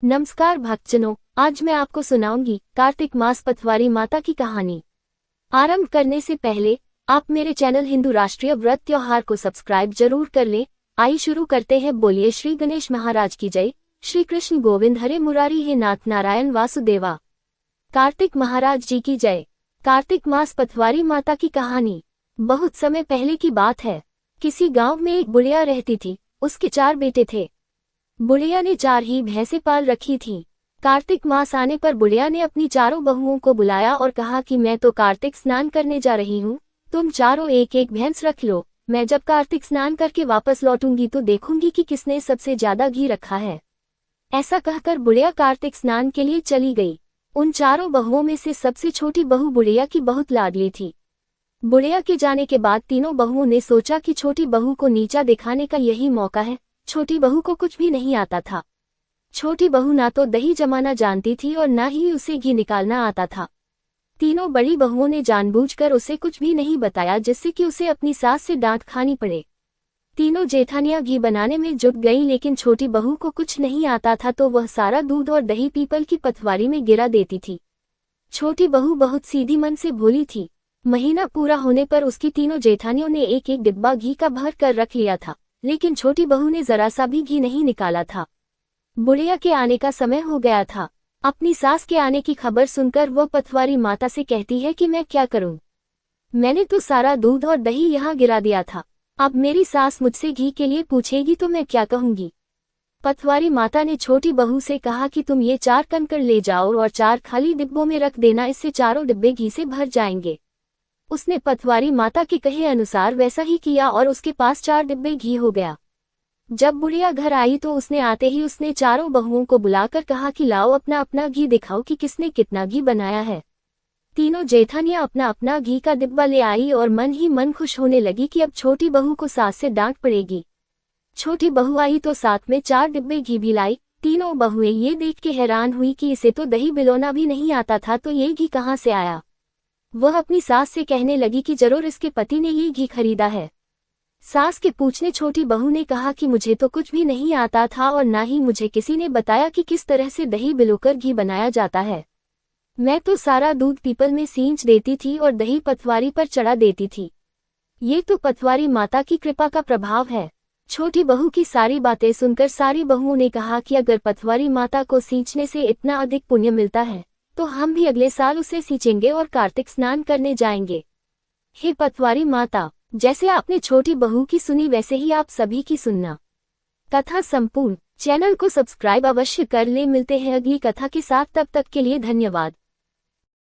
नमस्कार भक्तजनों, आज मैं आपको सुनाऊंगी कार्तिक मास पथवारी माता की कहानी। आरंभ करने से पहले आप मेरे चैनल हिंदू राष्ट्रीय व्रत त्योहार को सब्सक्राइब जरूर कर लें। आइए शुरू करते हैं। बोलिए श्री गणेश महाराज की जय। श्री कृष्ण गोविंद हरे मुरारी हे नाथ नारायण वासुदेवा। कार्तिक महाराज जी की जय। कार्तिक मास पथवारी माता की कहानी बहुत समय पहले की बात है। किसी गाँव में एक बुढ़िया रहती थी। उसके 4 बेटे थे। बुढ़िया ने 4 ही भैंसें पाल रखी थीं। कार्तिक मास आने पर बुढ़िया ने अपनी चारों बहुओं को बुलाया और कहा कि मैं तो कार्तिक स्नान करने जा रही हूँ, तुम चारों एक एक भैंस रख लो। मैं जब कार्तिक स्नान करके वापस लौटूंगी तो देखूंगी कि किसने सबसे ज्यादा घी रखा है। ऐसा कहकर बुढ़िया कार्तिक स्नान के लिए चली गई। उन चारों बहुओं में से सबसे छोटी बहू बुढ़िया की बहुत लाडली थी। बुढ़िया के जाने के बाद तीनों बहुओं ने सोचा कि छोटी बहू को नीचा दिखाने का यही मौका है। छोटी बहू को कुछ भी नहीं आता था। छोटी बहू ना तो दही जमाना जानती थी और ना ही उसे घी निकालना आता था। तीनों बड़ी बहुओं ने जानबूझकर उसे कुछ भी नहीं बताया, जिससे कि उसे अपनी सास से डांट खानी पड़े। तीनों जेठानियां घी बनाने में जुट गईं, लेकिन छोटी बहू को कुछ नहीं आता था तो वह सारा दूध और दही पीपल की पथवारी में गिरा देती थी। छोटी बहू बहुत सीधी मन से भोली थी। महीना पूरा होने पर उसकी तीनों जेठानियों ने एक एक डिब्बा घी का भर कर रख लिया था, लेकिन छोटी बहू ने जरा सा भी घी नहीं निकाला था। बुढ़िया के आने का समय हो गया था। अपनी सास के आने की खबर सुनकर वह पथवारी माता से कहती है कि मैं क्या करूं? मैंने तो सारा दूध और दही यहाँ गिरा दिया था। अब मेरी सास मुझसे घी के लिए पूछेगी तो मैं क्या कहूंगी? पथवारी माता ने छोटी बहू से कहा कि तुम ये 4 कंकड़ ले जाओ और 4 खाली डिब्बों में रख देना, इससे चारों डिब्बे घी से भर जाएंगे। उसने पथवारी माता के कहे अनुसार वैसा ही किया और उसके पास 4 डिब्बे घी हो गया। जब बुढ़िया घर आई तो उसने आते ही उसने चारों बहुओं को बुलाकर कहा कि लाओ अपना अपना घी दिखाओ कि किसने कितना घी बनाया है। तीनों जेठानियां अपना अपना घी का डिब्बा ले आई और मन ही मन खुश होने लगी कि अब छोटी बहू को सास से डांट पड़ेगी। छोटी बहू आई तो साथ में 4 डिब्बे घी भी लाई। तीनों बहुएं ये देख के हैरान हुई कि इसे तो दही बिलोना भी नहीं आता था, तो ये घी कहाँ से आया। वह अपनी सास से कहने लगी कि जरूर इसके पति ने ये घी खरीदा है। सास के पूछने छोटी बहू ने कहा कि मुझे तो कुछ भी नहीं आता था और ना ही मुझे किसी ने बताया कि किस तरह से दही बिलोकर घी बनाया जाता है। मैं तो सारा दूध पीपल में सींच देती थी और दही पथवारी पर चढ़ा देती थी। ये तो पथवारी माता की कृपा का प्रभाव है। छोटी बहू की सारी बातें सुनकर सारी बहुओं ने कहा कि अगर पथवारी माता को सींचने से इतना अधिक पुण्य मिलता है तो हम भी अगले साल उसे सींचेंगे और कार्तिक स्नान करने जाएंगे। हे पथवारी माता, जैसे आपने छोटी बहू की सुनी वैसे ही आप सभी की सुनना। कथा संपूर्ण। चैनल को सब्सक्राइब अवश्य कर ले। मिलते हैं अगली कथा के साथ, तब तक के लिए धन्यवाद।